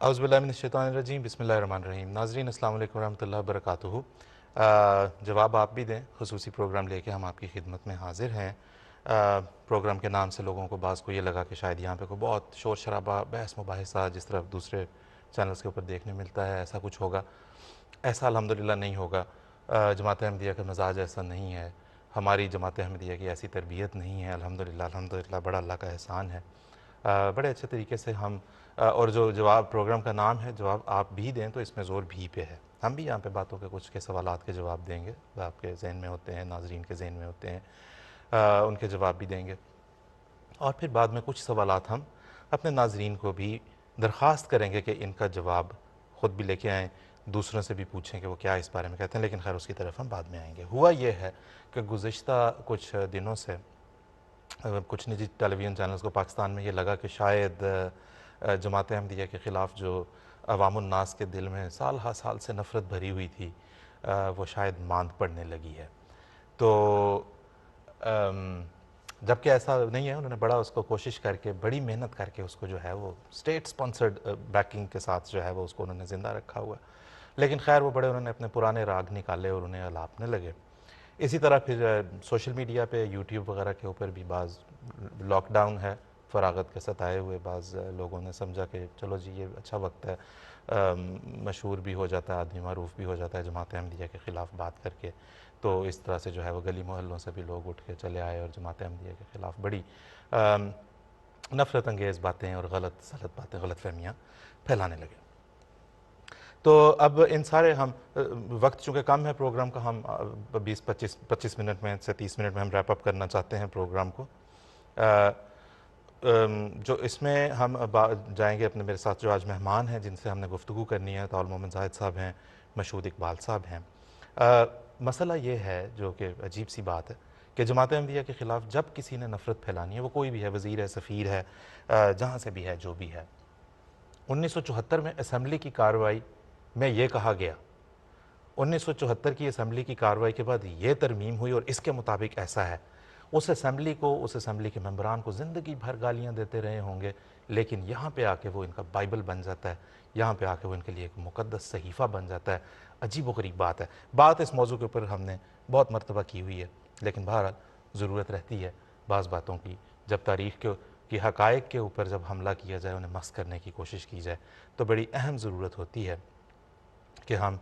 اعوذ باللہ من الشیطان الرجیم، بسم اللہ الرحمن الرحیم۔ ناظرین السلام علیکم ورحمۃ اللہ وبرکاتہ۔ جواب آپ بھی دیں، خصوصی پروگرام لے کے ہم آپ کی خدمت میں حاضر ہیں۔ پروگرام کے نام سے لوگوں کو بعض کو یہ لگا کہ شاید یہاں پہ کوئی بہت شور شرابہ، بحث مباحثہ جس طرح دوسرے چینلز کے اوپر دیکھنے ملتا ہے ایسا کچھ ہوگا۔ ایسا الحمدللہ نہیں ہوگا۔ جماعت احمدیہ کا مزاج ایسا نہیں ہے، ہماری جماعت احمدیہ کی ایسی تربیت نہیں ہے۔ الحمدللہ بڑا اللہ کا احسان ہے۔ بڑے اچھے طریقے سے ہم اور جو جواب پروگرام کا نام ہے جواب آپ بھی دیں، تو اس میں زور بھی پہ ہے۔ ہم بھی یہاں پہ باتوں کے کچھ کے سوالات کے جواب دیں گے، آپ کے ذہن میں ہوتے ہیں، ناظرین کے ذہن میں ہوتے ہیں، ان کے جواب بھی دیں گے۔ اور پھر بعد میں کچھ سوالات ہم اپنے ناظرین کو بھی درخواست کریں گے کہ ان کا جواب خود بھی لے کے آئیں، دوسروں سے بھی پوچھیں کہ وہ کیا اس بارے میں کہتے ہیں، لیکن خیر اس کی طرف ہم بعد میں آئیں گے۔ ہوا یہ ہے کہ گزشتہ کچھ دنوں سے کچھ نجی ٹیلی ویژن چینلز کو پاکستان میں یہ لگا کہ شاید جماعت احمدیہ کے خلاف جو عوام الناس کے دل میں سال ہا سال سے نفرت بھری ہوئی تھی، وہ شاید ماند پڑنے لگی ہے۔ تو جبکہ ایسا نہیں ہے، انہوں نے بڑا اس کو کوشش کر کے، بڑی محنت کر کے اس کو جو ہے وہ اسٹیٹ سپانسرڈ بیکنگ کے ساتھ جو ہے وہ اس کو انہوں نے زندہ رکھا ہوا، لیکن خیر وہ بڑے انہوں نے اپنے پرانے راگ نکالے اور انہیں الاپنے لگے۔ اسی طرح پھر سوشل میڈیا پہ یوٹیوب وغیرہ کے اوپر بھی بعض لاک ڈاؤن ہے، فراغت کے ستائے ہوئے بعض لوگوں نے سمجھا کہ چلو جی یہ اچھا وقت ہے، مشہور بھی ہو جاتا ہے آدمی، معروف بھی ہو جاتا ہے جماعت احمدیہ کے خلاف بات کر کے۔ تو اس طرح سے جو ہے وہ گلی محلوں سے بھی لوگ اٹھ کے چلے آئے اور جماعت احمدیہ کے خلاف بڑی نفرت انگیز باتیں اور غلط باتیں، غلط فہمیاں پھیلانے لگے۔ تو اب ان سارے ہم وقت چونکہ کم ہے پروگرام کا، ہم 25 منٹ میں سے 30 منٹ میں ہم ریپ اپ کرنا چاہتے ہیں پروگرام کو۔ جو اس میں ہم جائیں گے اپنے، میرے ساتھ جو آج مہمان ہیں جن سے ہم نے گفتگو کرنی ہے، طاول محمد زاہد صاحب ہیں، مشہود اقبال صاحب ہیں۔ مسئلہ یہ ہے جو کہ عجیب سی بات ہے کہ جماعت احمدیہ کے خلاف جب کسی نے نفرت پھیلانی ہے، وہ کوئی بھی ہے، وزیر ہے، سفیر ہے، جہاں سے بھی ہے، جو بھی ہے۔ 1974 میں اسمبلی کی کارروائی میں یہ کہا گیا، 1974 کی اسمبلی کی کارروائی کے بعد یہ ترمیم ہوئی اور اس کے مطابق ایسا ہے۔ اس اسمبلی کے ممبران کو زندگی بھر گالیاں دیتے رہے ہوں گے، لیکن یہاں پہ آ کے وہ ان کا بائبل بن جاتا ہے، یہاں پہ آ کے وہ ان کے لیے ایک مقدس صحیفہ بن جاتا ہے۔ عجیب و غریب بات ہے۔ بات اس موضوع کے اوپر ہم نے بہت مرتبہ کی ہوئی ہے، لیکن بہرحال ضرورت رہتی ہے بعض باتوں کی، جب تاریخ کی حقائق کے اوپر جب حملہ کیا جائے، انہیں مسخ کرنے کی کوشش کی جائے، تو بڑی اہم ضرورت ہوتی ہے کہ ہم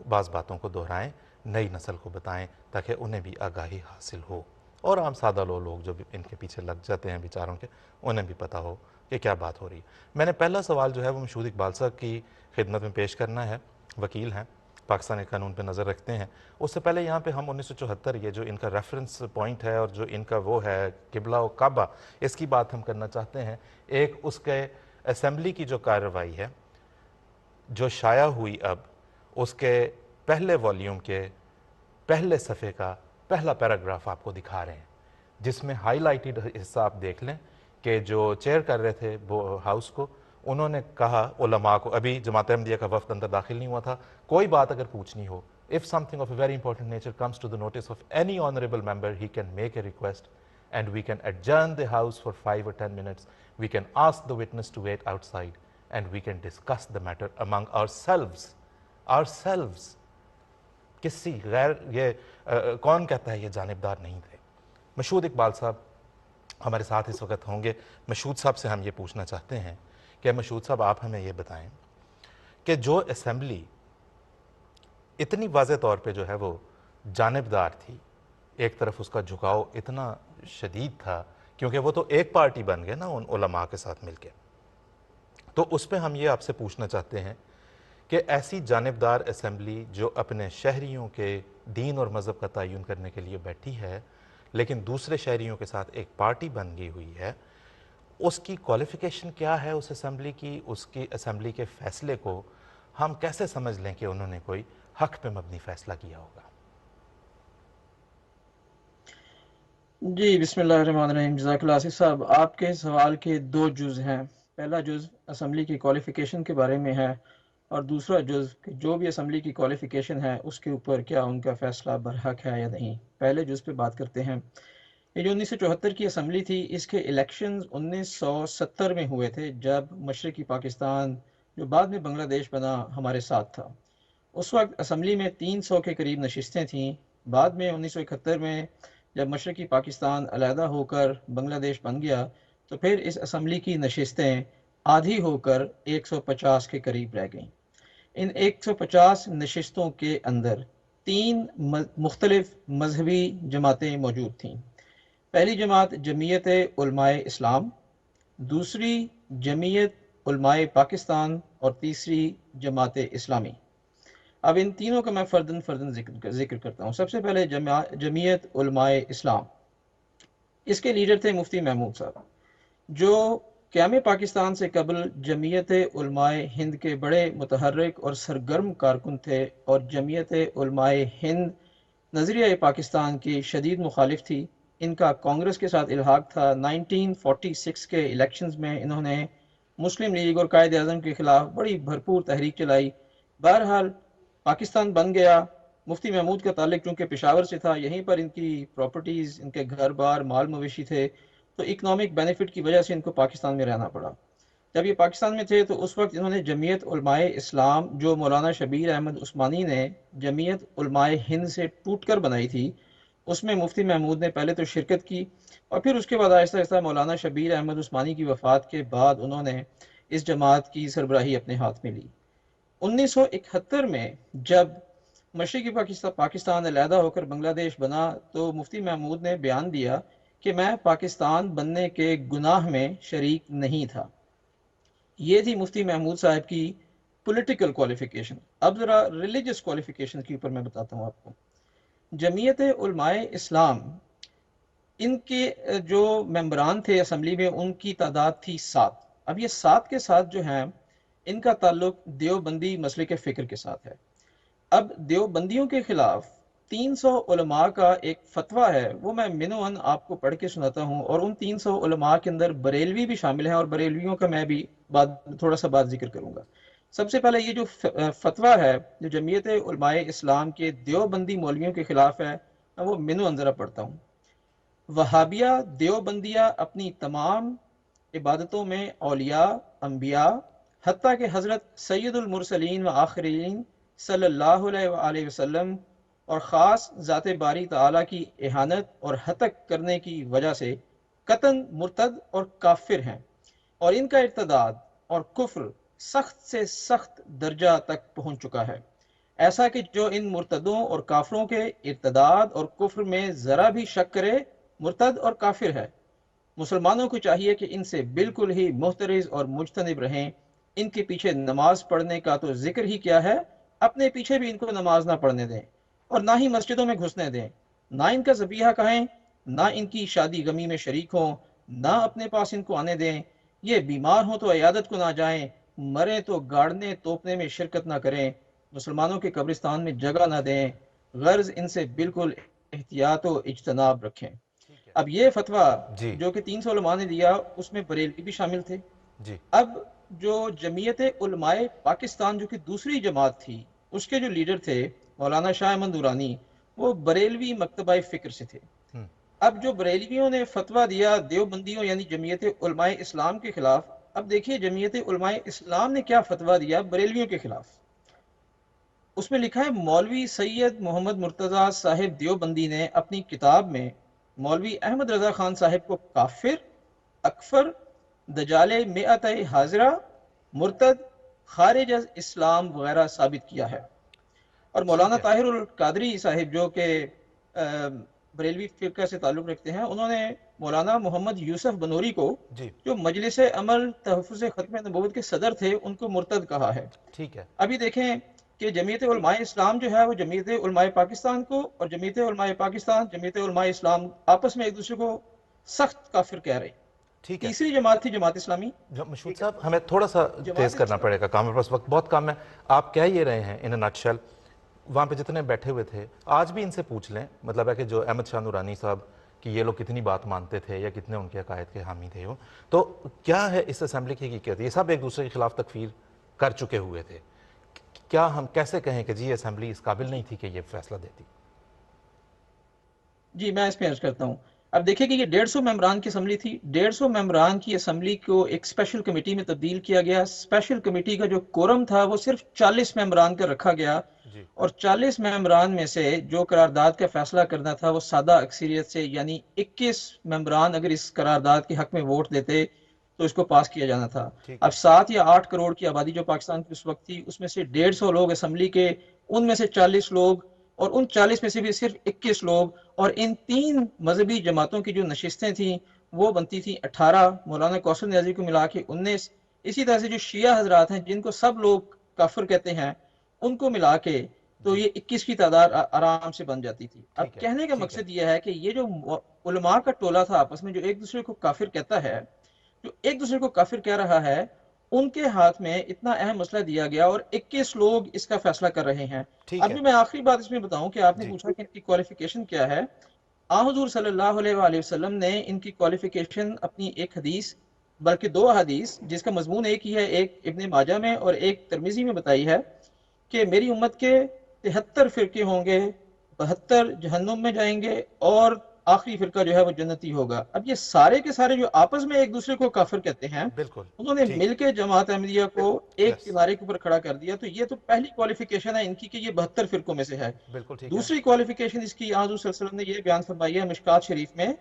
بعض باتوں کو دہرائیں، نئی نسل کو بتائیں، تاکہ انہیں بھی آگاہی حاصل ہو، اور عام سادہ لوگ جو بھی ان کے پیچھے لگ جاتے ہیں بیچاروں کے، انہیں بھی پتہ ہو کہ کیا بات ہو رہی ہے۔ میں نے پہلا سوال جو ہے وہ مشہود اقبال صاحب کی خدمت میں پیش کرنا ہے، وکیل ہیں، پاکستانی قانون پہ نظر رکھتے ہیں۔ اس سے پہلے یہاں پہ ہم 1974 یہ جو ان کا ریفرنس پوائنٹ ہے اور جو ان کا وہ ہے قبلہ و کعبہ، اس کی بات ہم کرنا چاہتے ہیں۔ ایک اس کے اسمبلی کی جو کارروائی ہے جو شائع ہوئی، اب اس کے پہلے والیوم کے پہلے صفحے کا پہلا پیراگراف آپ کو دکھا رہے ہیں، جس میں ہائی لائٹڈ حصہ آپ دیکھ لیں کہ جو چیئر کر رہے تھے ہاؤس کو، انہوں نے کہا علماء کو، ابھی جماعت احمدیہ کا وفد اندر داخل نہیں ہوا تھا، کوئی بات اگر پوچھنی ہو، if something of a very important nature comes to the notice of any honorable member, he can make a request and we can adjourn the house for 5 or 10 minutes. We can ask the witness to wait outside and we can discuss the matter among ourselves. کسی غیر، یہ کون کہتا ہے یہ جانبدار نہیں تھے؟ مشہود اقبال صاحب ہمارے ساتھ اس وقت ہوں گے۔ مشہود صاحب سے ہم یہ پوچھنا چاہتے ہیں کہ مشہود صاحب آپ ہمیں یہ بتائیں کہ جو اسمبلی اتنی واضح طور پہ جو ہے وہ جانبدار تھی، ایک طرف اس کا جھکاؤ اتنا شدید تھا، کیونکہ وہ تو ایک پارٹی بن گئے نا ان علماء کے ساتھ مل کے، تو اس پہ ہم یہ آپ سے پوچھنا چاہتے ہیں کہ ایسی جانبدار اسمبلی جو اپنے شہریوں کے دین اور مذہب کا تعین کرنے کے لیے بیٹھی ہے، لیکن دوسرے شہریوں کے ساتھ ایک پارٹی بن گئی ہوئی ہے، اس کی کوالیفیکیشن کیا ہے اس اسمبلی کی؟ اس کی اسمبلی کے فیصلے کو ہم کیسے سمجھ لیں کہ انہوں نے کوئی حق پہ مبنی فیصلہ کیا ہوگا؟ جی بسم اللہ الرحمن الرحیم۔ جزاک اللہ آصف صاحب، آپ کے سوال کے دو جز ہیں۔ پہلا جز اسمبلی کی کوالیفیکیشن کے بارے میں ہے، اور دوسرا جز کہ جو بھی اسمبلی کی کوالیفیکیشن ہے اس کے اوپر کیا ان کا فیصلہ برحق ہے یا نہیں۔ پہلے جز پہ بات کرتے ہیں۔ یہ جو 1974 کی اسمبلی تھی، اس کے الیکشنز 1970 میں ہوئے تھے، جب مشرقی پاکستان جو بعد میں بنگلہ دیش بنا ہمارے ساتھ تھا۔ اس وقت اسمبلی میں 300 کے قریب نشستیں تھیں۔ بعد میں 1971 میں جب مشرقی پاکستان علیحدہ ہو کر بنگلہ دیش بن گیا تو پھر اس اسمبلی کی نشستیں آدھی ہو کر 150 کے قریب رہ گئیں۔ ان 150 نشستوں کے اندر 3 مختلف مذہبی جماعتیں موجود تھیں۔ پہلی جماعت جمعیت علماء اسلام، دوسری جمعیت علماء پاکستان اور تیسری جماعت اسلامی۔ اب ان تینوں کا میں فردن ذکر کرتا ہوں۔ سب سے پہلے جمعیت علماء اسلام، اس کے لیڈر تھے مفتی محمود صاحب، جو قیام پاکستان سے قبل جمعیت علماء ہند کے بڑے متحرک اور سرگرم کارکن تھے، اور جمعیت علماء ہند نظریہ پاکستان کی شدید مخالف تھی۔ ان کا کانگریس کے ساتھ الحاق تھا۔ 1946 کے الیکشنز میں انہوں نے مسلم لیگ اور قائد اعظم کے خلاف بڑی بھرپور تحریک چلائی۔ بہرحال پاکستان بن گیا۔ مفتی محمود کا تعلق چونکہ پشاور سے تھا، یہیں پر ان کی پراپرٹیز، ان کے گھر بار، مال مویشی تھے، تو اکنامک بینیفٹ کی وجہ سے ان کو پاکستان میں رہنا پڑا۔ جب یہ پاکستان میں تھے تو اس وقت انہوں نے جمعیت علماء اسلام، جو مولانا شبیر احمد عثمانی نے جمعیت علماء ہند سے ٹوٹ کر بنائی تھی، اس میں مفتی محمود نے پہلے تو شرکت کی، اور پھر اس کے بعد آہستہ آہستہ مولانا شبیر احمد عثمانی کی وفات کے بعد انہوں نے اس جماعت کی سربراہی اپنے ہاتھ میں لی۔ 1971 میں جب مشرقی پاکستان علیحدہ ہو کر بنگلہ دیش بنا تو مفتی محمود نے بیان دیا کہ میں پاکستان بننے کے گناہ میں شریک نہیں تھا۔ یہ تھی مفتی محمود صاحب کی پولیٹیکل کوالیفیکیشن۔ اب ذرا ریلیجس کوالیفیکیشن کے اوپر میں بتاتا ہوں آپ کو۔ جمعیت علماء اسلام، ان کے جو ممبران تھے اسمبلی میں، ان کی تعداد تھی 7۔ اب یہ 7 کے ساتھ جو ہیں، ان کا تعلق دیوبندی مسلک فکر کے ساتھ ہے۔ اب دیوبندیوں کے خلاف 300 علماء کا ایک فتویٰ ہے، وہ میں منوان آپ کو پڑھ کے سناتا ہوں، اور ان 300 علماء کے اندر بریلوی بھی شامل ہیں، اور بریلویوں کا میں بھی تھوڑا سا بات ذکر کروں گا۔ سب سے پہلے یہ جو فتویٰ ہے جو جمعیت علماء اسلام کے دیوبندی مولویوں کے خلاف ہے، میں وہ منوان ذرا پڑھتا ہوں۔ وہابیہ دیوبندیہ اپنی تمام عبادتوں میں اولیاء، انبیاء، حتیٰ کہ حضرت سید المرسلین و آخرین صلی اللہ علیہ وآلہ وسلم اور خاص ذات باری تعالیٰ کی اہانت اور ہتک کرنے کی وجہ سے قطعاً مرتد اور کافر ہیں، اور ان کا ارتداد اور کفر سخت سے سخت درجہ تک پہنچ چکا ہے، ایسا کہ جو ان مرتدوں اور کافروں کے ارتداد اور کفر میں ذرا بھی شک کرے، مرتد اور کافر ہے۔ مسلمانوں کو چاہیے کہ ان سے بالکل ہی محترز اور مجتنب رہیں۔ ان کے پیچھے نماز پڑھنے کا تو ذکر ہی کیا ہے، اپنے پیچھے بھی ان کو نماز نہ پڑھنے دیں، اور نہ ہی مسجدوں میں گھسنے دیں، نہ ان کا ذبیحہ کہیں، نہ ان کی شادی غمی میں شریک ہوں، نہ اپنے پاس ان کو آنے دیں۔ یہ بیمار ہوں تو عیادت کو نہ جائیں، مریں تو گاڑنے توپنے میں شرکت نہ کریں، مسلمانوں کے قبرستان میں جگہ نہ دیں، غرض ان سے بالکل احتیاط و اجتناب رکھیں۔ اب یہ فتویٰ جی جو کہ 300 علماء نے دیا، اس میں بریلوی بھی شامل تھے۔ جی اب جو جمعیت علماء پاکستان جو کہ دوسری جماعت تھی، اس کے جو لیڈر تھے مولانا شاہ احمد درانی، وہ بریلوی مکتبہ فکر سے تھے۔ اب جو بریلویوں نے فتویٰ دیا دیوبندیوں یعنی جمعیت علماء اسلام کے خلاف، اب دیکھیے جمعیت علماء اسلام نے کیا فتویٰ دیا بریلویوں کے خلاف۔ اس میں لکھا ہے مولوی سید محمد مرتضیٰ صاحب دیوبندی نے اپنی کتاب میں مولوی احمد رضا خان صاحب کو کافر، اکفر، دجال مئت حاضرہ، مرتد، خارج از اسلام وغیرہ ثابت کیا ہے۔ اور مولانا طاہر القادری صاحب جو کہ بریلوی فرقہ سے تعلق رکھتے ہیں، انہوں نے مولانا محمد یوسف بنوری کو جو مجلس عمل تحفظ ختم نبوت کے صدر تھے، ان کو مرتد کہا ہے۔ ٹھیک ہے۔ ابھی دیکھیں کہ جمعیت علماء اسلام جو ہے وہ جمعیت علماء پاکستان کو اور جمعیت علماء پاکستان جمعیت علماء اسلام آپس میں ایک دوسرے کو سخت کافر کہہ رہے ہیں۔ ٹھیک ہے۔ تیسری جماعت تھی جماعت اسلامی۔ مشہود صاحب ہمیں تھوڑا سا تیز کرنا پڑے گا، کام پاس وقت بہت کم ہے۔ آپ کہہ یہ رہے ہیں ان نٹ شیل، وہاں پہ جتنے بیٹھے ہوئے تھے آج بھی ان سے پوچھ لیں، مطلب ہے کہ جو احمد شاہ نورانی صاحب کہ یہ لوگ کتنی بات مانتے تھے یا کتنے ان کے عقائد کے حامی تھے، تو کیا ہے اس اسمبلی کی حقیقت؟ یہ سب ایک دوسرے کے خلاف تکفیر کر چکے ہوئے تھے، کیا ہم کیسے کہیں کہ جی یہ اسمبلی اس قابل نہیں تھی کہ یہ فیصلہ دیتی؟ جی میں اس پہ عرض کرتا ہوں۔ اب دیکھیں کہ یہ 150 ممبران کی اسمبلی تھی، 150 ممبران کی اسمبلی کو ایک اسپیشل کمیٹی میں تبدیل کیا گیا، اسپیشل کمیٹی کا جو کورم تھا وہ صرف 40 ممبران کا رکھا گیا، جی اور 40 ممبران میں سے جو قرارداد کا فیصلہ کرنا تھا وہ سادہ اکثریت سے، یعنی 21 ممبران اگر اس قرارداد کے حق میں ووٹ دیتے تو اس کو پاس کیا جانا تھا۔ ٹھیک اب ہے 7 یا 8 کروڑ کی آبادی جو پاکستان کی اس وقت تھی، اس میں سے 150 لوگ اسمبلی کے، ان میں سے 40 لوگ، اور ان 40 میں سے بھی صرف 21 لوگ، اور ان 3 مذہبی جماعتوں کی جو نشستیں تھیں وہ بنتی تھیں 18، مولانا کوثر نیازی کو ملا کے 19، اسی طرح سے جو شیعہ حضرات ہیں جن کو سب لوگ کافر کہتے ہیں ان کو ملا کے تو جی یہ 21 کی تعداد آرام سے بن جاتی تھی۔ اب ٹھیک ہے کہنے کا ٹھیک ہے مقصد یہ ہے کہ یہ جو علماء کا ٹولہ تھا آپس میں جو ایک دوسرے کو کافر کہتا ہے، جو ایک دوسرے کو کافر کہہ رہا ہے، ان کے ہاتھ میں اتنا اہم مسئلہ دیا گیا اور 21 لوگ اس کا فیصلہ کر رہے ہیں۔ ٹھیک ہے ابھی میں آخری بات اس میں بتاؤں کہ آپ نے جی پوچھا کہ ان کی کوالیفیکیشن کیا ہے۔ حضور صلی اللہ علیہ وآلہ وسلم نے ان کی کوالیفیکیشن اپنی ایک حدیث، بلکہ 2 حدیث جس کا مضمون ایک ہی ہے، ایک ابن ماجہ میں اور ایک ترمذی میں بتائی ہے کہ میری امت کے 73 فرقے ہوں گے، 72 جہنم میں جائیں گے اور آخری فرقہ جو ہے وہ جنتی ہوگا۔ اب یہ سارے کے سارے جو آپس میں ایک دوسرے کو کافر کہتے ہیں، بالکل انہوں نے ٹھیک مل کے جماعت احمدیہ کو ایک یس کنارے کے اوپر کھڑا کر دیا، تو یہ تو پہلی کوالیفیکیشن ہے ان کی کہ یہ 72 فرقوں میں سے ہے۔ بالکل ٹھیک ہے دوسری کوالیفیکیشن اس کی حضور صلی اللہ علیہ وسلم نے یہ بیان فرمائی ہے مشکات شریف میں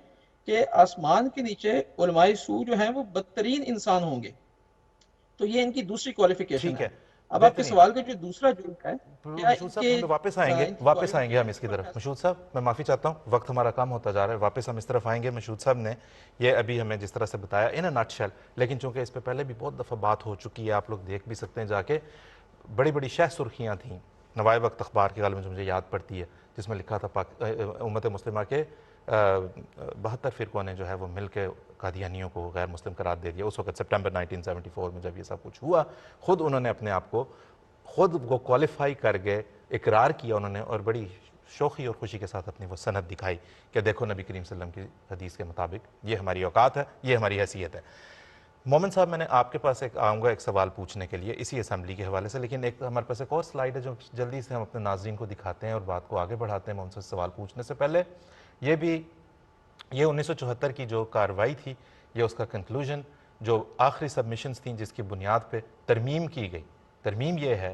کہ آسمان کے نیچے علماء سو جو ہیں وہ بدترین انسان ہوں گے، تو یہ ان کی دوسری کوالیفیکیشن ٹھیک ہے۔ ہے اب آپ کے بہترین سوال کا جو دوسرا جرم ہے، کیا ان مشہود صاحب کے ہم واپس آئیں گے ان کی واپس آئیں گے ہم کوالیفیکیشن اس کی پر طرف۔ فیصلہ؟ مشہود صاحب میں معافی چاہتا ہوں، وقت ہمارا کم ہوتا جا رہا ہے، واپس ہم اس طرف آئیں گے۔ مشہود صاحب نے یہ ابھی ہمیں جس طرح سے بتایا ان اے نٹ شیل، لیکن چونکہ اس پہ پہلے بھی بہت دفعہ بات ہو چکی ہے، آپ لوگ دیکھ بھی سکتے ہیں جا کے، بڑی بڑی شہ سرخیاں تھیں نوائے وقت اخبار کی غالباً مجھے یاد پڑتی ہے، جس میں لکھا تھا امت مسلمہ کے 72 فرقوں نے جو ہے وہ مل کے قادیانیوں کو غیر مسلم قرار دے دیا۔ اس وقت سپٹمبر 1974 میں جب یہ سب کچھ ہوا، خود انہوں نے اپنے آپ کو خود وہ کوالیفائی کر گئے، اقرار کیا انہوں نے، اور بڑی شوخی اور خوشی کے ساتھ اپنی وہ سند دکھائی کہ دیکھو نبی کریم صلی اللہ علیہ وسلم کی حدیث کے مطابق یہ ہماری اوقات ہے، یہ ہماری حیثیت ہے۔ مومن صاحب میں نے آپ کے پاس آؤں گا ایک سوال پوچھنے کے لیے اسی اسمبلی کے حوالے سے، لیکن ایک ہمارے پاس ایک اور سلائیڈ ہے جو جلدی سے ہم اپنے ناظرین کو دکھاتے ہیں اور بات کو آگے بڑھاتے ہیں۔ مومن صاحب سوال پوچھنے سے پہلے یہ 1974 کی جو کارروائی تھی، یہ اس کا کنکلوژن، جو آخری سبمیشنز تھیں جس کی بنیاد پہ ترمیم کی گئی، ترمیم یہ ہے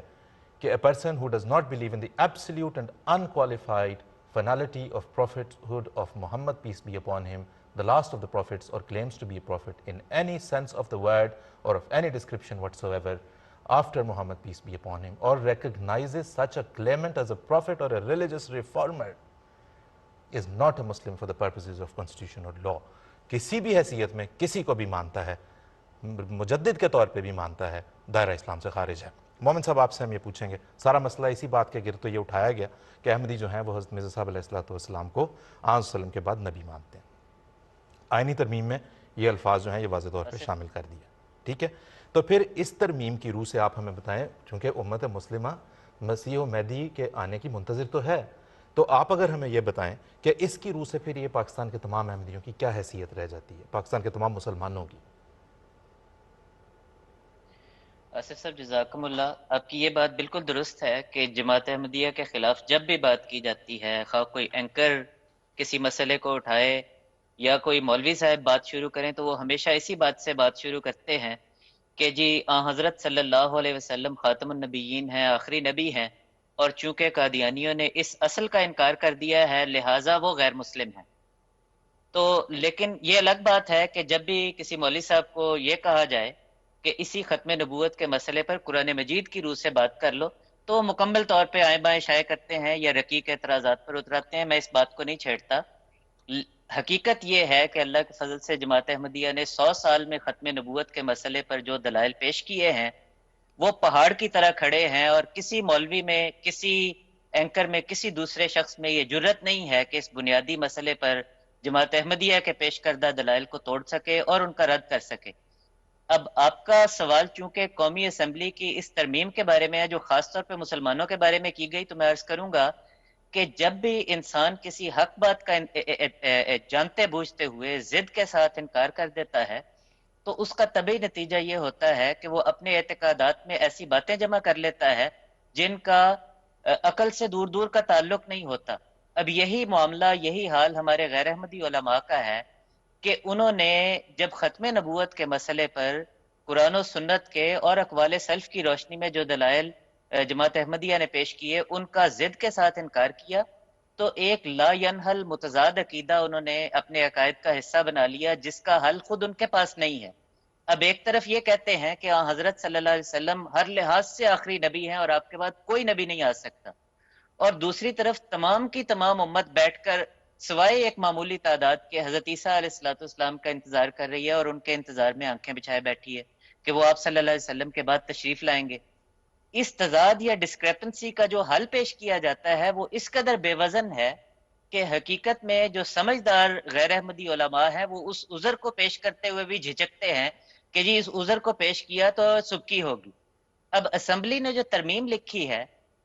کہ a person who does not believe in the absolute and unqualified finality of prophethood of Muhammad, peace be upon him, the last of the prophets, or claims to be a prophet in any sense of the word or of any description whatsoever after Muhammad, peace be upon him, or recognizes such a claimant as a prophet or a religious reformer is not a Muslim for the purposes of constitution or law. کسی بھی حیثیت میں کسی کو بھی مانتا ہے، مجدد کے طور پہ بھی مانتا ہے، دائرہ اسلام سے خارج ہے۔ مومن صاحب آپ سے ہم یہ پوچھیں گے، سارا مسئلہ اسی بات کے گرد تو یہ اٹھایا گیا کہ احمدی جو ہیں وہ حضرت مرزا صاحب علیہ السلام کو آن وسلم کے بعد نبی مانتے ہیں۔ آئینی ترمیم میں یہ الفاظ جو ہیں یہ واضح طور پہ شامل کر دیا، ٹھیک ہے؟ تو پھر اس ترمیم کی روح سے آپ ہمیں بتائیں، چونکہ امت مسلمہ مسیح و مہدی کے آنے کی منتظر تو ہے، تو آپ اگر ہمیں یہ بتائیں کہ اس کی روح سے پھر یہ پاکستان کے تمام احمدیوں کی کیا حیثیت رہ جاتی ہے، پاکستان کے تمام مسلمانوں کی؟ آصف صاحب جزاکم اللہ، آپ کی یہ بات بالکل درست ہے کہ جماعت احمدیہ کے خلاف جب بھی بات کی جاتی ہے، خواہ کوئی اینکر کسی مسئلے کو اٹھائے یا کوئی مولوی صاحب بات شروع کریں، تو وہ ہمیشہ اسی بات سے بات شروع کرتے ہیں کہ جی حضرت صلی اللہ علیہ وسلم خاتم النبیین ہیں، آخری نبی ہیں، اور چونکہ قادیانیوں نے اس اصل کا انکار کر دیا ہے لہٰذا وہ غیر مسلم ہیں۔ تو لیکن یہ الگ بات ہے کہ جب بھی کسی مولوی صاحب کو یہ کہا جائے کہ اسی ختم نبوت کے مسئلے پر قرآن مجید کی روح سے بات کر لو، تو وہ مکمل طور پہ آئیں بائیں شائع کرتے ہیں یا رقیق اعتراضات پر اتراتے ہیں۔ میں اس بات کو نہیں چھیڑتا، حقیقت یہ ہے کہ اللہ کے فضل سے جماعت احمدیہ نے 100 سال میں ختم نبوت کے مسئلے پر جو دلائل پیش کیے ہیں وہ پہاڑ کی طرح کھڑے ہیں، اور کسی مولوی میں، کسی اینکر میں، کسی دوسرے شخص میں یہ جرت نہیں ہے کہ اس بنیادی مسئلے پر جماعت احمدیہ کے پیش کردہ دلائل کو توڑ سکے اور ان کا رد کر سکے۔ اب آپ کا سوال چونکہ قومی اسمبلی کی اس ترمیم کے بارے میں ہے جو خاص طور پہ مسلمانوں کے بارے میں کی گئی، تو میں عرض کروں گا کہ جب بھی انسان کسی حق بات کا جانتے بوجھتے ہوئے ضد کے ساتھ انکار کر دیتا ہے تو اس کا طبعی نتیجہ یہ ہوتا ہے کہ وہ اپنے اعتقادات میں ایسی باتیں جمع کر لیتا ہے جن کا عقل سے دور دور کا تعلق نہیں ہوتا۔ اب یہی معاملہ یہی حال ہمارے غیر احمدی علماء کا ہے کہ انہوں نے جب ختم نبوت کے مسئلے پر قرآن و سنت کے اور اقوال سلف کی روشنی میں جو دلائل جماعت احمدیہ نے پیش کیے ان کا ضد کے ساتھ انکار کیا تو ایک لا ینحل متضاد عقیدہ انہوں نے اپنے عقائد کا حصہ بنا لیا جس کا حل خود ان کے پاس نہیں ہے. اب ایک طرف یہ کہتے ہیں کہ حضرت صلی اللہ علیہ وسلم ہر لحاظ سے آخری نبی ہیں اور آپ کے بعد کوئی نبی نہیں آ سکتا، اور دوسری طرف تمام کی تمام امت بیٹھ کر سوائے ایک معمولی تعداد کے حضرت عیسیٰ علیہ الصلوۃ والسلام کا انتظار کر رہی ہے اور ان کے انتظار میں آنکھیں بچھائے بیٹھی ہے کہ وہ آپ صلی اللہ علیہ وسلم کے بعد تشریف لائیں گے. اس تضاد یا ڈسکریپنسی کا جو حل پیش کیا جاتا ہے وہ اس قدر بے وزن ہے کہ حقیقت میں جو سمجھدار غیر احمدی علماء ہیں وہ اس عذر کو پیش کرتے ہوئے بھی جھجکتے ہیں کہ جی اس عذر کو پیش کیا تو سبکی ہوگی. اب اسمبلی نے جو ترمیم لکھی ہے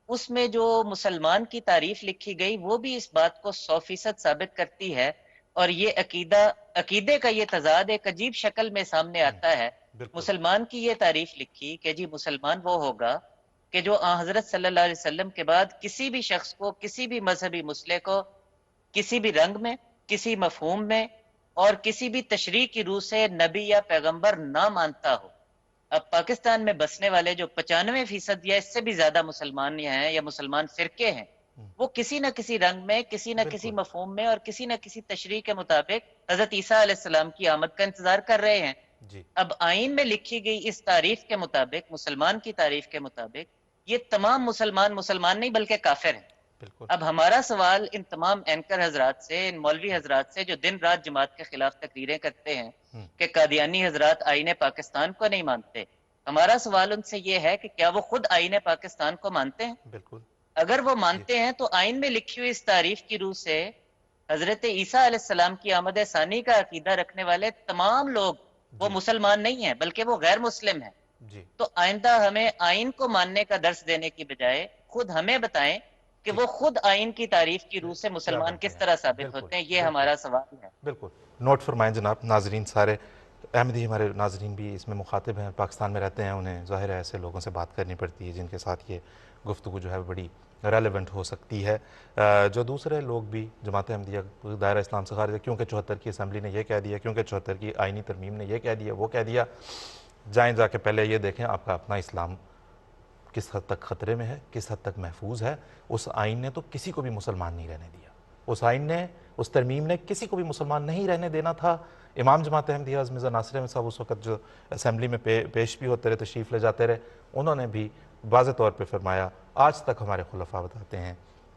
اس میں جو مسلمان کی تعریف لکھی گئی وہ بھی اس بات کو 100% ثابت کرتی ہے، اور یہ عقیدے کا یہ تضاد ایک عجیب شکل میں سامنے آتا ہے. مسلمان کی یہ تعریف لکھی کہ جی مسلمان وہ ہوگا کہ جو حضرت صلی اللہ علیہ وسلم کے بعد کسی بھی شخص کو، کسی بھی مذہبی مسئلے کو کسی بھی رنگ میں، کسی مفہوم میں اور کسی بھی تشریح کی روح سے نبی یا پیغمبر نہ مانتا ہو. اب پاکستان میں بسنے والے جو 95% یا اس سے بھی زیادہ مسلمان ہیں یا مسلمان فرقے ہیں وہ کسی نہ کسی رنگ میں، کسی نہ کسی مفہوم میں اور کسی نہ کسی تشریح کے مطابق حضرت عیسیٰ علیہ السلام کی آمد کا انتظار کر رہے ہیں. اب آئین میں لکھی گئی اس تعریف کے مطابق، مسلمان کی تعریف کے مطابق، یہ تمام مسلمان نہیں بلکہ کافر ہیں. اب ہمارا سوال ان تمام اینکر حضرات سے، ان مولوی حضرات سے جو دن رات جماعت کے خلاف تقریریں کرتے ہیں کہ قادیانی حضرات آئین پاکستان کو نہیں مانتے، ہمارا سوال ان سے یہ ہے کہ کیا وہ خود آئین پاکستان کو مانتے ہیں؟ بالکل. اگر وہ مانتے ہیں تو آئین میں لکھی ہوئی اس تعریف کی روح سے حضرت عیسیٰ علیہ السلام کی آمد ثانی کا عقیدہ رکھنے والے تمام لوگ وہ مسلمان نہیں ہیں بلکہ وہ غیر مسلم ہیں. تو آئندہ ہمیں آئین کو ماننے کا درس دینے کی بجائے خود ہمیں بتائیں کہ وہ خود آئین کی تعریف کی روح سے مسلمان کس طرح ثابت ہوتے ہیں. یہ ہمارا سوال ہے. بالکل نوٹ فرمائیں جناب. ناظرین سارے احمدی ہمارے ناظرین بھی اس میں مخاطب ہیں، پاکستان میں رہتے ہیں، انہیں ظاہر ہے ایسے لوگوں سے بات کرنی پڑتی ہے جن کے ساتھ یہ گفتگو جو ہے بڑی ریلیونٹ ہو سکتی ہے. جو دوسرے لوگ بھی جماعت احمدیہ دائرہ اسلام سے خارج ہے، کیونکہ 74 کی اسمبلی نے یہ کہہ دیا، کیونکہ 74 کی آئینی ترمیم نے یہ کہہ دیا، وہ کہہ دیا. جائیں جا کے پہلے یہ دیکھیں آپ کا اپنا اسلام کس حد تک خطرے میں ہے، کس حد تک محفوظ ہے. اس آئین نے تو کسی کو بھی مسلمان نہیں رہنے دیا. اس آئین نے، اس ترمیم نے کسی کو بھی مسلمان نہیں رہنے دینا تھا. امام جماعت احمدیہ حضرت مرزا ناصر احمد صاحب اس وقت جو اسمبلی میں پیش بھی ہوتے رہے، تشریف لے جاتے رہے، انہوں نے بھی واضح طور پہ فرمایا آج تک ہمارے خلفاء بتاتے ہیں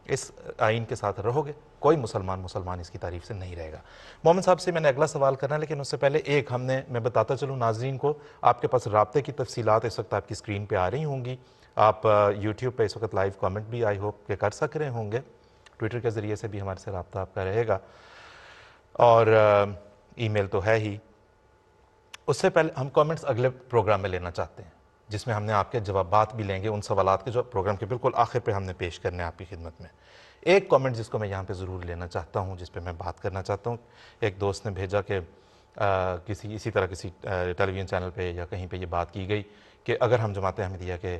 اس آئین کے ساتھ رہو گے کوئی مسلمان اس کی تعریف سے نہیں رہے گا. مومن صاحب سے میں نے اگلا سوال کرنا ہے، لیکن اس سے پہلے ایک میں بتاتا چلوں ناظرین کو، آپ کے پاس رابطے کی تفصیلات اس وقت آپ کی اسکرین پہ آ رہی ہوں گی. آپ یوٹیوب پہ اس وقت لائیو کامنٹ بھی آئی ہوپ کہ کر سک رہے ہوں گے، ٹویٹر کے ذریعے سے بھی ہمارے سے رابطہ آپ کا رہے گا، اور ای میل تو ہے ہی. اس سے پہلے ہم کامنٹس اگلے پروگرام میں لینا چاہتے ہیں جس میں ہم نے آپ کے جوابات بھی لیں گے ان سوالات کے جو پروگرام کے بالکل آخر پہ ہم نے پیش کرنے آپ کی خدمت میں. ایک کامنٹ جس کو میں یہاں پہ ضرور لینا چاہتا ہوں، جس پہ میں بات کرنا چاہتا ہوں. ایک دوست نے بھیجا کہ اسی طرح کسی ٹیلی ویژن چینل پہ یا کہیں پہ یہ بات کی گئی کہ اگر ہم جماعت احمدیہ کے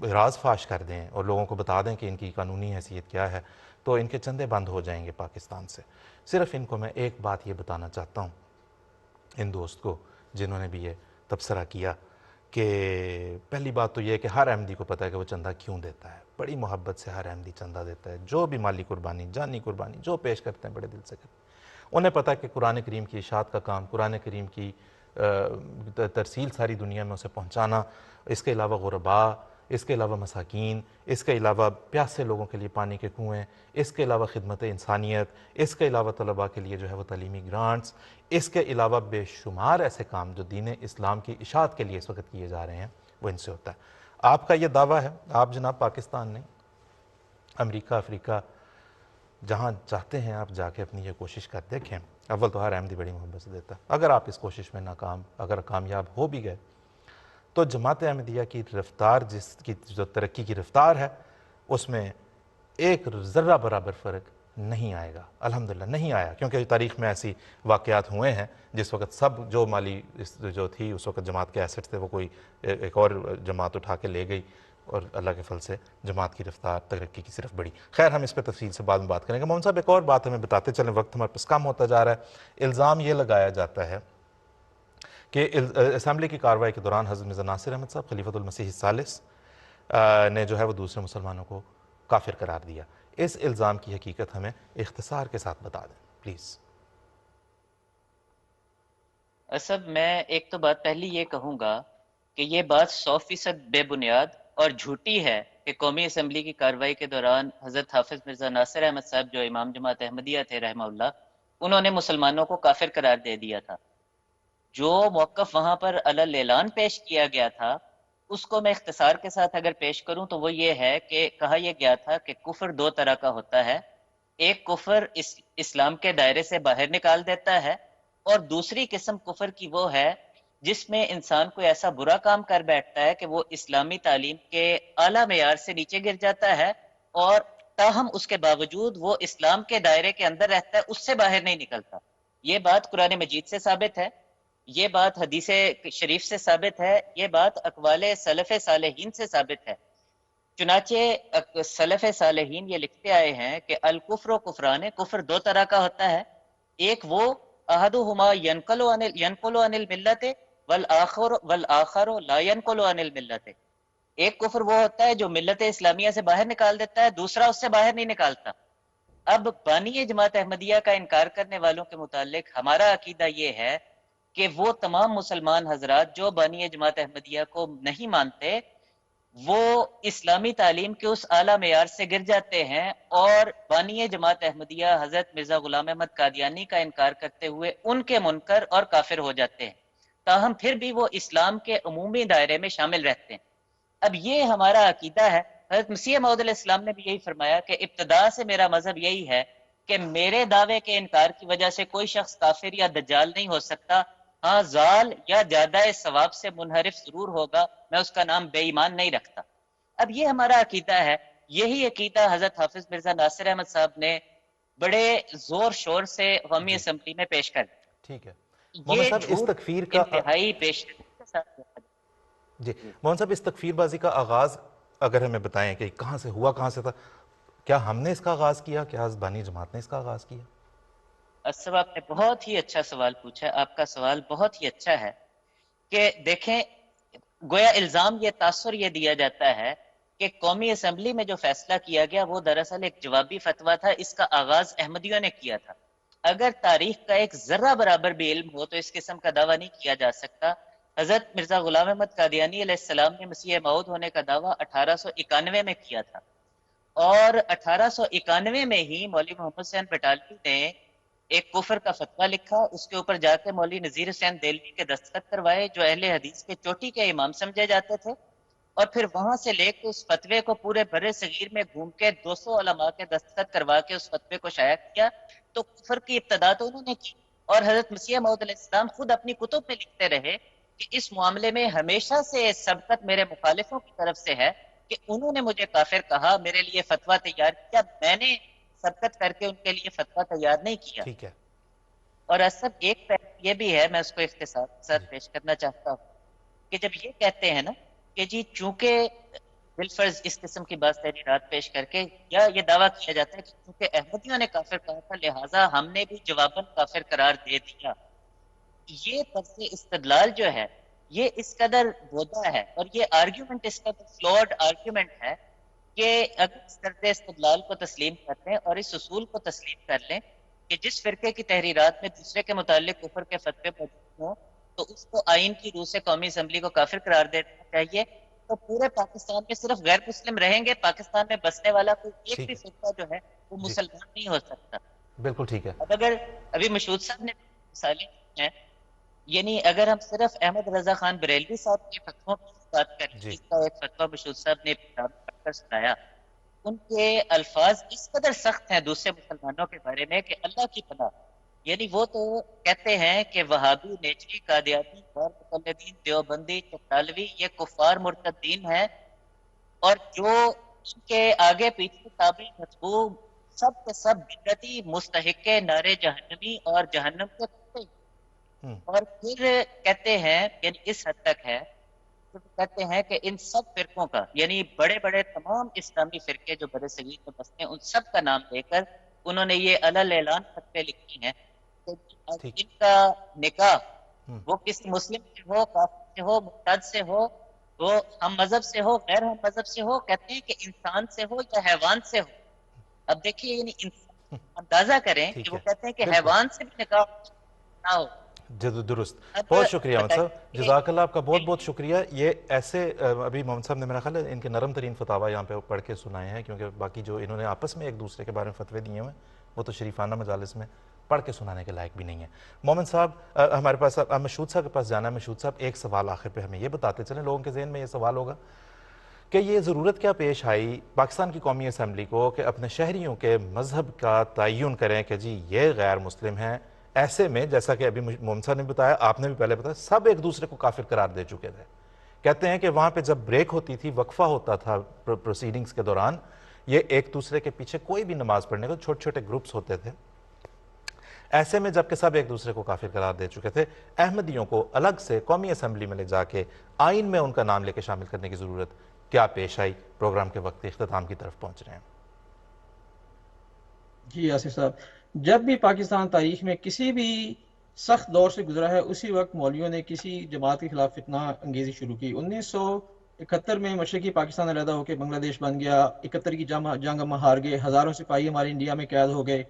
راز فاش کر دیں اور لوگوں کو بتا دیں کہ ان کی قانونی حیثیت کیا ہے تو ان کے چندے بند ہو جائیں گے پاکستان سے. صرف ان کو میں ایک بات یہ بتانا چاہتا ہوں، ان دوست کو جنہوں نے بھی یہ تبصرہ کیا، کہ پہلی بات تو یہ ہے کہ ہر احمدی کو پتہ ہے کہ وہ چندہ کیوں دیتا ہے. بڑی محبت سے ہر احمدی چندہ دیتا ہے، جو بھی مالی قربانی، جانی قربانی جو پیش کرتے ہیں بڑے دل سے کرتے ہیں. انہیں پتہ ہے کہ قرآن کریم کی اشاعت کا کام، قرآن کریم کی ترسیل ساری دنیا میں اسے پہنچانا، اس کے علاوہ غرباء، اس کے علاوہ مساکین، اس کے علاوہ پیاسے لوگوں کے لیے پانی کے کنویں، اس کے علاوہ خدمت انسانیت، اس کے علاوہ طلباء کے لیے جو ہے وہ تعلیمی گرانٹس، اس کے علاوہ بے شمار ایسے کام جو دین اسلام کی اشاعت کے لیے اس وقت کیے جا رہے ہیں، وہ ان سے ہوتا ہے. آپ کا یہ دعویٰ ہے، آپ جناب پاکستان نہیں، امریکہ، افریقہ، جہاں چاہتے ہیں آپ جا کے اپنی یہ کوشش کر دیکھیں. اول تو ہر احمدی بڑی محبت سے دیتا ہے. اگر آپ اس کوشش میں اگر کامیاب ہو بھی گئے تو جماعت احمدیہ کی رفتار، جس کی جو ترقی کی رفتار ہے، اس میں ایک ذرہ برابر فرق نہیں آئے گا. الحمدللہ نہیں آیا، کیونکہ تاریخ میں ایسی واقعات ہوئے ہیں جس وقت سب جو مالی جو تھی اس وقت جماعت کے ایسٹ تھے وہ کوئی ایک اور جماعت اٹھا کے لے گئی، اور اللہ کے فضل سے جماعت کی رفتار ترقی کی صرف بڑی. خیر ہم اس پہ تفصیل سے بعد میں بات کریں گے. محمد صاحب ایک اور بات ہمیں بتاتے چلیں, وقت ہمارے پاس کم ہوتا جا رہا ہے. الزام یہ لگایا جاتا ہے کہ اسمبلی کی کارروائی کے دوران حضرت مرزا ناصر احمد صاحب خلیفۃ المسیح الثالث نے جو ہے وہ دوسرے مسلمانوں کو کافر قرار دیا. اس الزام کی حقیقت ہمیں اختصار کے ساتھ بتا دیں پلیز. اسب میں ایک تو بات پہلی یہ کہوں گا کہ یہ بات 100% بے بنیاد اور جھوٹی ہے کہ قومی اسمبلی کی کارروائی کے دوران حضرت حافظ مرزا ناصر احمد صاحب جو امام جماعت احمدیہ تھے رحمہ اللہ, انہوں نے مسلمانوں کو کافر قرار دے دیا تھا. جو موقف وہاں پر علی اعلان پیش کیا گیا تھا اس کو میں اختصار کے ساتھ اگر پیش کروں تو وہ یہ ہے کہ کہا یہ گیا تھا کہ کفر دو طرح کا ہوتا ہے. ایک کفر اسلام کے دائرے سے باہر نکال دیتا ہے, اور دوسری قسم کفر کی وہ ہے جس میں انسان کوئی ایسا برا کام کر بیٹھتا ہے کہ وہ اسلامی تعلیم کے اعلیٰ معیار سے نیچے گر جاتا ہے, اور تاہم اس کے باوجود وہ اسلام کے دائرے کے اندر رہتا ہے, اس سے باہر نہیں نکلتا. یہ بات قرآن مجید سے ثابت ہے, یہ بات حدیث شریف سے ثابت ہے, یہ بات اقوال سلف صالحین سے ثابت ہے. چنانچہ سلف صالحین یہ لکھتے آئے ہیں کہ الکفر و کفران, کفر دو طرح کا ہوتا ہے. ایک وہ احدہما ینقل عن الملت والآخر لا ینقل عن الملت. ایک کفر وہ ہوتا ہے جو ملت اسلامیہ سے باہر نکال دیتا ہے, دوسرا اس سے باہر نہیں نکالتا. اب بانی جماعت احمدیہ کا انکار کرنے والوں کے متعلق ہمارا عقیدہ یہ ہے کہ وہ تمام مسلمان حضرات جو بانی جماعت احمدیہ کو نہیں مانتے وہ اسلامی تعلیم کے اس اعلیٰ معیار سے گر جاتے ہیں, اور بانی جماعت احمدیہ حضرت مرزا غلام احمد قادیانی کا انکار کرتے ہوئے ان کے منکر اور کافر ہو جاتے ہیں, تاہم پھر بھی وہ اسلام کے عمومی دائرے میں شامل رہتے ہیں. اب یہ ہمارا عقیدہ ہے. حضرت مسیح موعود علیہ السلام نے بھی یہی فرمایا کہ ابتدا سے میرا مذہب یہی ہے کہ میرے دعوے کے انکار کی وجہ سے کوئی شخص کافر یا دجال نہیں ہو سکتا. ہاں زال یا زیادہ ثواب سے منحرف ضرور ہوگا, میں اس کا نام بے ایمان نہیں رکھتا. اب یہ ہمارا عقیدہ ہے. یہی عقیدہ حضرت حافظ مرزا ناصر احمد صاحب نے بڑے زور شور سے قومی اسمبلی میں پیش کر دیا. ٹھیک ہے محمد صاحب, اس تکفیر کا انتہائی پیش جی محمد صاحب اس تکفیر بازی کا آغاز اگر ہمیں بتائیں کہ کہاں سے ہوا, کہاں سے تھا, کیا ہم نے اس کا آغاز کیا, کیا بانی جماعت نے اس کا آغاز کیا؟ اسب آپ نے بہت ہی اچھا سوال پوچھا. آپ کا سوال بہت ہی اچھا ہے کہ دیکھیں گویا الزام یہ تاثر یہ دیا جاتا ہے کہ قومی اسمبلی میں جو فیصلہ کیا گیا وہ دراصل ایک جوابی فتویٰ تھا, اس کا آغاز احمدیوں نے کیا تھا. اگر تاریخ کا ایک ذرہ برابر بھی علم ہو تو اس قسم کا دعویٰ نہیں کیا جا سکتا. حضرت مرزا غلام احمد قادیانی علیہ السلام نے مسیح موعود ہونے کا دعویٰ 1891 میں کیا تھا, اور 1891 میں ہی مولوی محمد حسین بٹالوی نے ایک کفر کا فتویٰ لکھا. اس کے اوپر جا کے مولوی نذیر حسین دہلوی کے دستخط کروائے جو اہل حدیث کے چوٹی کے امام سمجھے جاتے تھے, اور پھر وہاں سے لے کے اس فتوے کو پورے برے صغیر میں گھوم کے 200 علماء کے دستخط کروا کے اس فتوے کو شائع کیا. تو کفر کی ابتدا تو انہوں نے کی, اور حضرت مسیح موعود علیہ السلام خود اپنی کتب میں لکھتے رہے کہ اس معاملے میں ہمیشہ سے سبقت میرے مخالفوں کی طرف سے ہے کہ انہوں نے مجھے کافر کہا, میرے لیے فتویٰ تیار کیا, میں نے سبقت کر کے ان کے لیے فتویٰ تیار نہیں کیا. ٹھیک ہے. اور اصل ایک پہلو یہ بھی ہے, میں اس کو اختصار کے ساتھ پیش کرنا چاہتا ہوں کہ جب یہ کہتے ہیں نا کہ جی چونکہ بالفرض اس قسم کی بات تحریرات پیش کر کے یا یہ دعویٰ کیا جاتا ہے کہ چونکہ احمدیوں نے کافر کہا تھا لہٰذا ہم نے بھی جواباً کافر قرار دے دیا. یہ طرز استدلال جو ہے یہ اس قدر بودا ہے, اور یہ آرگیومنٹ اس قدر فلوڈ آرگیومنٹ ہے کہ اگر اس طرز استدلال کو تسلیم کر لیں اور اس اصول کو تسلیم کر لیں کہ جس فرقے کی تحریرات میں دوسرے کے متعلق کفر کے فتوے موجود ہوں تو اس کو آئین کی روح سے قومی اسمبلی کو کافر قرار دینا چاہیے, تو پورے پاکستان میں صرف غیر مسلم رہیں گے, پاکستان میں بسنے والا کوئی ایک بھی فرقہ جو ہے وہ مسلمان نہیں ہو سکتا. بالکل ٹھیک ہے. اب اگر ابھی مشہود صاحب نے مثالیں ہیں, یعنی اگر ہم صرف احمد رضا خان بریلوی صاحب کے فتووں کی بات کریں جس کا ایک فتویٰ مشہود صاحب نے پڑھ کر سنایا, ان کے الفاظ اس قدر سخت ہیں دوسرے مسلمانوں کے بارے میں کہ اللہ کی پناہ. یعنی وہ تو کہتے ہیں کہ وہابی, نیچری, قادیانی, غیر مقلدین, دیوبندی, چٹالوی یہ کفار مرتدین ہیں, اور جو ان کے آگے پیچھے تابع مطبوع سب کے سب بدعتی مستحق نارے جہنمی اور جہنم کے کتے. اور پھر کہتے ہیں یعنی اس حد تک ہے وہ کہتے ہیں کہ ان سب فرقوں کا، یعنی بڑے بڑے تمام اسلامی فرقے جو برِ صغیر میں بستے ہیں، ان سب کا نام لے کر انہوں نے یہ علل اعلان فتوے لکھی ہیں کہ ٹھیک. جن کا نکاح ہم. وہ کسی مسلم سے ہو، کافر سے ہو، مرتد سے ہو، وہ ہم مذہب سے ہو، غیر ہم مذہب سے ہو، کہتے ہیں کہ انسان سے ہو یا حیوان سے ہو. اب دیکھیے یعنی اندازہ کریں کہ ٹھیک وہ ہے، کہتے ہیں کہ بالکل حیوان سے بھی نکاح نہ ہو. درست. اب بہت شکریہ محمد صاحب، بتائیے جزاک اللہ آپ کا بہت بہت کہ شکریہ. یہ ایسے ابھی محمد صاحب نے میرا خیال ہے ان کے نرم ترین فتاوی یہاں پہ پڑھ کے سنائے ہیں، کیونکہ باقی جو انہوں نے آپس میں ایک دوسرے کے بارے میں فتوے دیے ہیں وہ تو شریفانہ مجالس میں پڑھ کے سنانے کے لائق بھی نہیں ہے. محمد صاحب ہمارے پاس مشہود صاحب کے پاس جانا ہے. مشہود صاحب ایک سوال آخر پہ ہمیں یہ بتاتے چلیں، لوگوں کے ذہن میں یہ سوال ہوگا کہ یہ ضرورت کیا پیش آئی پاکستان کی قومی اسمبلی کو کہ اپنے شہریوں کے مذہب کا تعین کریں کہ جی یہ غیر مسلم ہیں. ایسے میں جیسا کہ ابھی محمد صاحب نے بتایا، آپ نے بھی پہلے بتایا، سب ایک دوسرے کو کافر قرار دے چکے تھے. کہتے ہیں کہ وہاں پہ جب بریک ہوتی تھی، وقفہ ہوتا تھا پروسیڈنگز کے دوران، یہ ایک دوسرے کے پیچھے کوئی بھی نماز پڑھنے کو چھوٹے چھوٹے گروپس ہوتے تھے. ایسے میں جب کہ سب ایک دوسرے کو کافر قرار دے چکے تھے، احمدیوں کو الگ سے قومی اسمبلی میں لے جا کے آئین میں ان کا نام لے کے شامل کرنے کی ضرورت کیا پیش آئی؟ پروگرام کے وقت اختتام کی طرف پہنچ رہے ہیں. جی آصف صاحب، جب بھی پاکستان تاریخ میں کسی بھی سخت دور سے گزرا ہے، اسی وقت مولویوں نے کسی جماعت کے خلاف فتنہ انگیزی شروع کی. 1971 میں مشرقی پاکستان علیحدہ ہو کے بنگلہ دیش بن گیا. 71 کی جنگ ہم ہار گئے، ہزاروں سپاہی ہمارے انڈیا میں قید ہو گئے.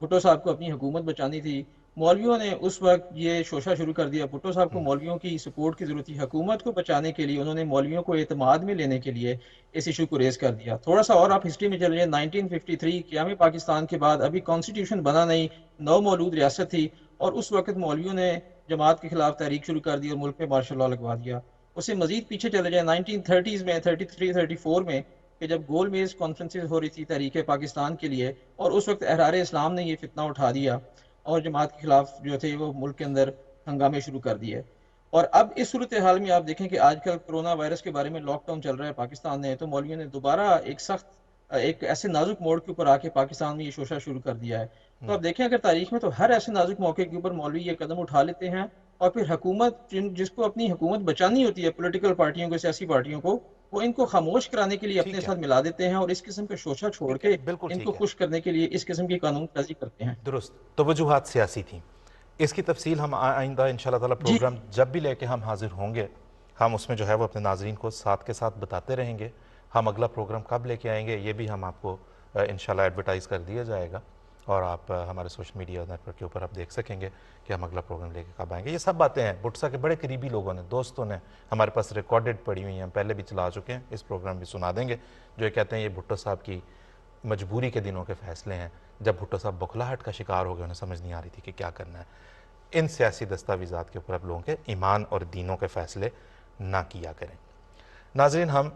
بھٹو صاحب کو اپنی حکومت بچانی تھی. مولویوں نے اس وقت یہ شوشہ شروع کر دیا. بھٹو صاحب کو مولویوں کی سپورٹ کی ضرورت تھی. حکومت کو بچانے کے لیے انہوں نے مولویوں کو اعتماد میں لینے کے لیے اس ایشو کو ریز کر دیا. تھوڑا سا اور آپ ہسٹری میں چل جائیں، 1953 قیام پاکستان کے بعد ابھی کانسٹیٹیوشن بنا نہیں، نو مولود ریاست تھی، اور اس وقت مولویوں نے جماعت کے خلاف تحریک شروع کر دی اور ملک میں مارشل لاء لگوا دیا. اس سے مزید پیچھے چلے جائیں 1930s میں، 33 34 میں، کہ جب گول میز کانفرنسز ہو رہی تھی تحریک پاکستان کے لیے، اور اس وقت احرار اسلام نے یہ فتنہ اٹھا دیا اور جماعت کے خلاف جو تھے وہ ملک کے اندر ہنگامے شروع کر دیے. اور اب اس صورتحال میں آپ دیکھیں کہ آج کل کرونا وائرس کے بارے میں لاک ڈاؤن چل رہا ہے پاکستان میں، تو مولویوں نے دوبارہ ایک ایسے نازک موڑ کے اوپر آ کے پاکستان میں یہ شوشہ شروع کر دیا ہے. تو آپ دیکھیں اگر تاریخ میں تو ہر ایسے نازک موقع کے اوپر مولوی یہ قدم اٹھا لیتے ہیں، اور پھر حکومت جس کو اپنی حکومت بچانی ہوتی ہے، پولیٹیکل پارٹیوں کو، سیاسی پارٹیوں کو، وہ ان کو خاموش کرانے کے لیے اپنے ٹھیک ہے، ساتھ ملا دیتے ہیں اور اس قسم کا شوشہ چھوڑ ٹھیک ہے، کے بالکل ان کو ٹھیک ہے. خوش کرنے کے لیے اس قسم کی قانون سازی کرتے ہیں. درست. توجہات سیاسی تھیں. اس کی تفصیل ہم آئندہ انشاءاللہ تعالی جی پروگرام جب بھی لے کے ہم حاضر ہوں گے، ہم اس میں جو ہے وہ اپنے ناظرین کو ساتھ کے ساتھ بتاتے رہیں گے. ہم اگلا پروگرام کب لے کے آئیں گے یہ بھی ہم آپ کو انشاءاللہ ایڈورٹائز کر دیا جائے گا، اور آپ ہمارے سوشل میڈیا نیٹ ورک کے اوپر آپ دیکھ سکیں گے کہ ہم اگلا پروگرام لے کے کب آئیں گے. یہ سب باتیں ہیں بھٹو صاحب کے بڑے قریبی لوگوں نے، دوستوں نے ہمارے پاس ریکارڈڈ پڑی ہوئی ہیں، ہم پہلے بھی چلا چکے ہیں، اس پروگرام بھی سنا دیں گے، جو یہ کہتے ہیں یہ بھٹو صاحب کی مجبوری کے دنوں کے فیصلے ہیں، جب بھٹو صاحب بخلاہٹ کا شکار ہو گئے، انہیں سمجھ نہیں آ رہی تھی کہ کیا کرنا ہے. ان سیاسی دستاویزات کے اوپر آپ لوگوں کے ایمان اور دینوں کے فیصلے نہ کیا کریں. ناظرین، ہم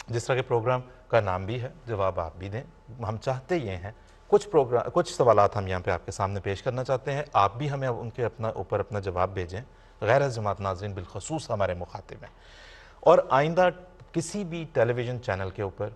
جس طرح کے پروگرام کا نام بھی ہے، جواب آپ بھی دیں. ہم چاہتے یہ ہیں کچھ سوالات ہم یہاں پہ آپ کے سامنے پیش کرنا چاہتے ہیں، آپ بھی ہمیں ان کے اوپر اپنا جواب بھیجیں. غیر از جماعت ناظرین بالخصوص ہمارے مخاطب ہیں، اور آئندہ کسی بھی ٹیلی ویژن چینل کے اوپر،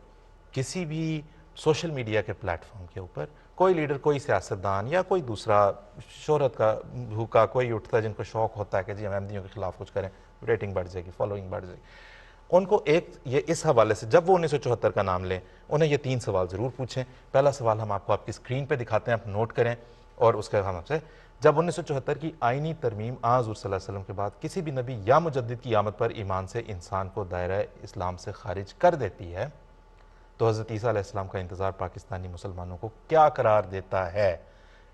کسی بھی سوشل میڈیا کے پلیٹ فارم کے اوپر کوئی لیڈر، کوئی سیاستدان یا کوئی دوسرا شہرت کا بھوکا کوئی اٹھتا ہے جن کو شوق ہوتا ہے کہ جی ہم احمدیوں کے خلاف کچھ کریں، ریٹنگ بڑھ جائے گی، فالوئنگ بڑھ جائے گی، ان کو یہ اس حوالے سے جب وہ 1974 کا نام لیں انہیں یہ 3 سوال ضرور پوچھیں. پہلا سوال ہم آپ کو آپ کی اسکرین پہ دکھاتے ہیں، آپ نوٹ کریں، اور اس کا ہم آپ سے، جب 1974 کی آئینی ترمیم حضور صلی اللہ علیہ وسلم کے بعد کسی بھی نبی یا مجدد کی آمد پر ایمان سے انسان کو دائرہ اسلام سے خارج کر دیتی ہے، تو حضرت عیسیٰ علیہ السلام کا انتظار پاکستانی مسلمانوں کو کیا قرار دیتا ہے؟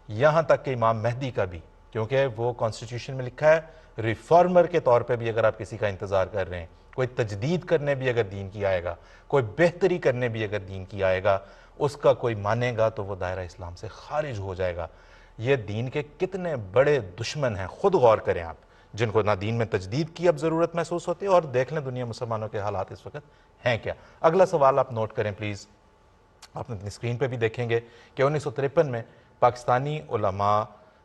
یہاں تک کہ امام مہدی کا بھی، کیونکہ وہ کانسٹیٹیوشن میں لکھا ہے ریفارمر کے طور پہ بھی اگر آپ کسی کا انتظار کر رہے ہیں، کوئی تجدید کرنے بھی اگر دین کی آئے گا، کوئی بہتری کرنے بھی اگر دین کی آئے گا، اس کا کوئی مانے گا تو وہ دائرہ اسلام سے خارج ہو جائے گا. یہ دین کے کتنے بڑے دشمن ہیں، خود غور کریں آپ، جن کو نہ دین میں تجدید کی اب ضرورت محسوس ہوتی ہے، اور دیکھ لیں دنیا مسلمانوں کے حالات اس وقت ہیں کیا. اگلا سوال آپ نوٹ کریں پلیز، آپ اپنی اسکرین پہ بھی دیکھیں گے کہ 1953 میں پاکستانی علماء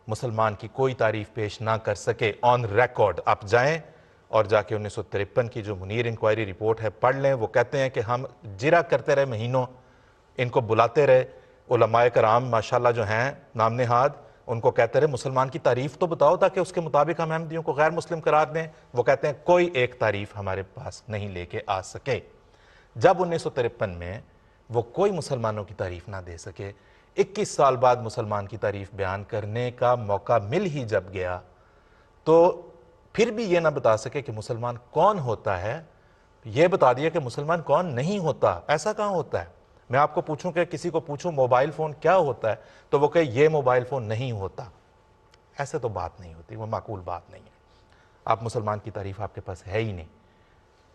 مسلمان کی کوئی تعریف پیش نہ کر سکے آن ریکارڈ. آپ جائیں اور جا کے 1953 کی جو منیر انکوائری رپورٹ ہے پڑھ لیں. وہ کہتے ہیں کہ ہم جرا کرتے رہے مہینوں، ان کو بلاتے رہے، علماء کرام ماشاءاللہ جو ہیں نام نہاد ان کو کہتے رہے مسلمان کی تعریف تو بتاؤ تاکہ اس کے مطابق ہم احمدیوں کو غیر مسلم قرار دیں. وہ کہتے ہیں کوئی ایک تعریف ہمارے پاس نہیں لے کے آ سکے. جب 1953 میں وہ کوئی مسلمانوں کی تعریف نہ دے سکے, 21 سال بعد مسلمان کی تعریف بیان کرنے کا موقع مل ہی جب گیا, تو پھر بھی یہ نہ بتا سکے کہ مسلمان کون ہوتا ہے, یہ بتا دیا کہ مسلمان کون نہیں ہوتا. ایسا کہاں ہوتا ہے؟ میں آپ کو پوچھوں کہ کسی کو پوچھوں موبائل فون کیا ہوتا ہے تو وہ کہے یہ موبائل فون نہیں ہوتا. ایسے تو بات نہیں ہوتی, وہ معقول بات نہیں ہے. آپ مسلمان کی تعریف آپ کے پاس ہے ہی نہیں,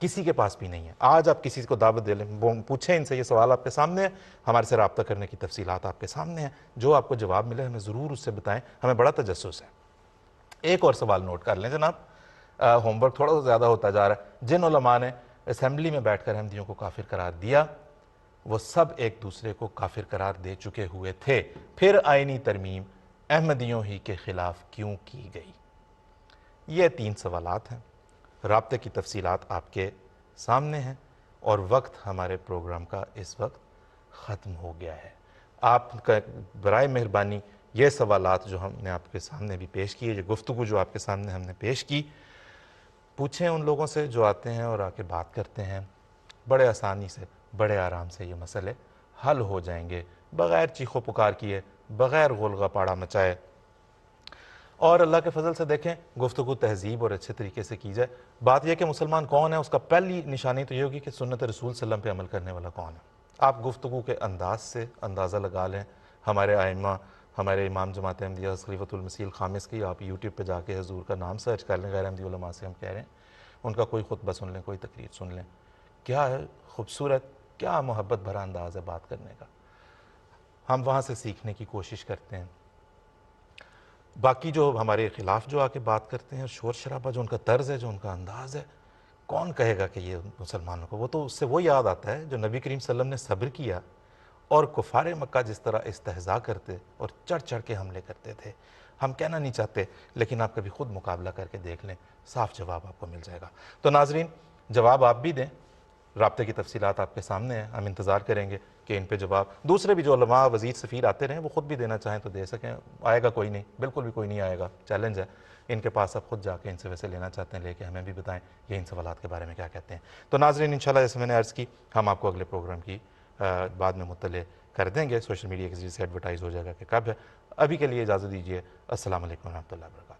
کسی کے پاس بھی نہیں ہے. آج آپ کسی کو دعوت دے لیں, پوچھیں ان سے, یہ سوال آپ کے سامنے ہے, ہمارے سے رابطہ کرنے کی تفصیلات آپ کے سامنے ہیں, جو آپ کو جواب ملے ہمیں ضرور اس سے بتائیں, ہمیں بڑا تجسس ہے. ایک اور سوال نوٹ کر لیں جناب, ہوم ورک تھوڑا سا زیادہ ہوتا جا رہا ہے. جن علماء نے اسمبلی میں بیٹھ کر احمدیوں کو کافر قرار دیا وہ سب ایک دوسرے کو کافر قرار دے چکے ہوئے تھے, پھر آئینی ترمیم احمدیوں ہی کے خلاف کیوں کی گئی؟ یہ 3 سوالات ہیں. رابطے کی تفصیلات آپ کے سامنے ہیں اور وقت ہمارے پروگرام کا اس وقت ختم ہو گیا ہے. آپ کا برائے مہربانی یہ سوالات جو ہم نے آپ کے سامنے بھی پیش کیے, یہ گفتگو جو آپ کے سامنے ہم نے پیش کی, پوچھیں ان لوگوں سے جو آتے ہیں اور آ کے بات کرتے ہیں. بڑے آسانی سے, بڑے آرام سے یہ مسئلے حل ہو جائیں گے, بغیر چیخ و پکار کیے, بغیر غولغہ پاڑا مچائے. اور اللہ کے فضل سے دیکھیں گفتگو تہذیب اور اچھے طریقے سے کی جائے. بات یہ کہ مسلمان کون ہے, اس کا پہلی نشانی تو یہ ہوگی کہ سنت رسول صلی اللہ علیہ وسلم پہ عمل کرنے والا کون ہے. آپ گفتگو کے انداز سے اندازہ لگا لیں. ہمارے ائمہ, ہمارے امام جماعت احمدیہ خلیفۃ المسیح الخامس کی آپ یوٹیوب پہ جا کے حضور کا نام سرچ کر لیں, غیر احمدی علماء سے ہم کہہ رہے ہیں, ان کا کوئی خطبہ سن لیں, کوئی تقریر سن لیں. کیا ہے خوبصورت, کیا محبت بھرا انداز ہے بات کرنے کا. ہم وہاں سے سیکھنے کی کوشش کرتے ہیں. باقی جو ہمارے خلاف جو آ کے بات کرتے ہیں, شور شرابہ, جو ان کا طرز ہے, جو ان کا انداز ہے, کون کہے گا کہ یہ مسلمانوں کو, وہ تو اس سے وہ یاد آتا ہے جو نبی کریم صلی اللہ علیہ وسلم نے صبر کیا اور کفار مکہ جس طرح استہزاء کرتے اور چڑھ چڑھ کے حملے کرتے تھے. ہم کہنا نہیں چاہتے, لیکن آپ کبھی خود مقابلہ کر کے دیکھ لیں, صاف جواب آپ کو مل جائے گا. تو ناظرین, جواب آپ بھی دیں, رابطے کی تفصیلات آپ کے سامنے ہیں, ہم انتظار کریں گے کہ ان پہ جواب دوسرے بھی جو علماء وزیر سفیر آتے رہیں وہ خود بھی دینا چاہیں تو دے سکیں. آئے گا کوئی نہیں, بالکل بھی کوئی نہیں آئے گا, چیلنج ہے. ان کے پاس آپ خود جا کے ان سے ویسے لینا چاہتے ہیں, لے کے ہمیں بھی بتائیں یہ ان سوالات کے بارے میں کیا کہتے ہیں. تو ناظرین انشاءاللہ جیسے میں نے عرض کی, ہم آپ کو اگلے پروگرام کی بعد میں مطلع کر دیں گے. سوشل میڈیا کے ذریعے سے ایڈورٹائز ہو جائے گا کہ کب ہے. ابھی کے لیے اجازت دیجیے. السلام علیکم ورحمۃ اللہ وبرکاتہ.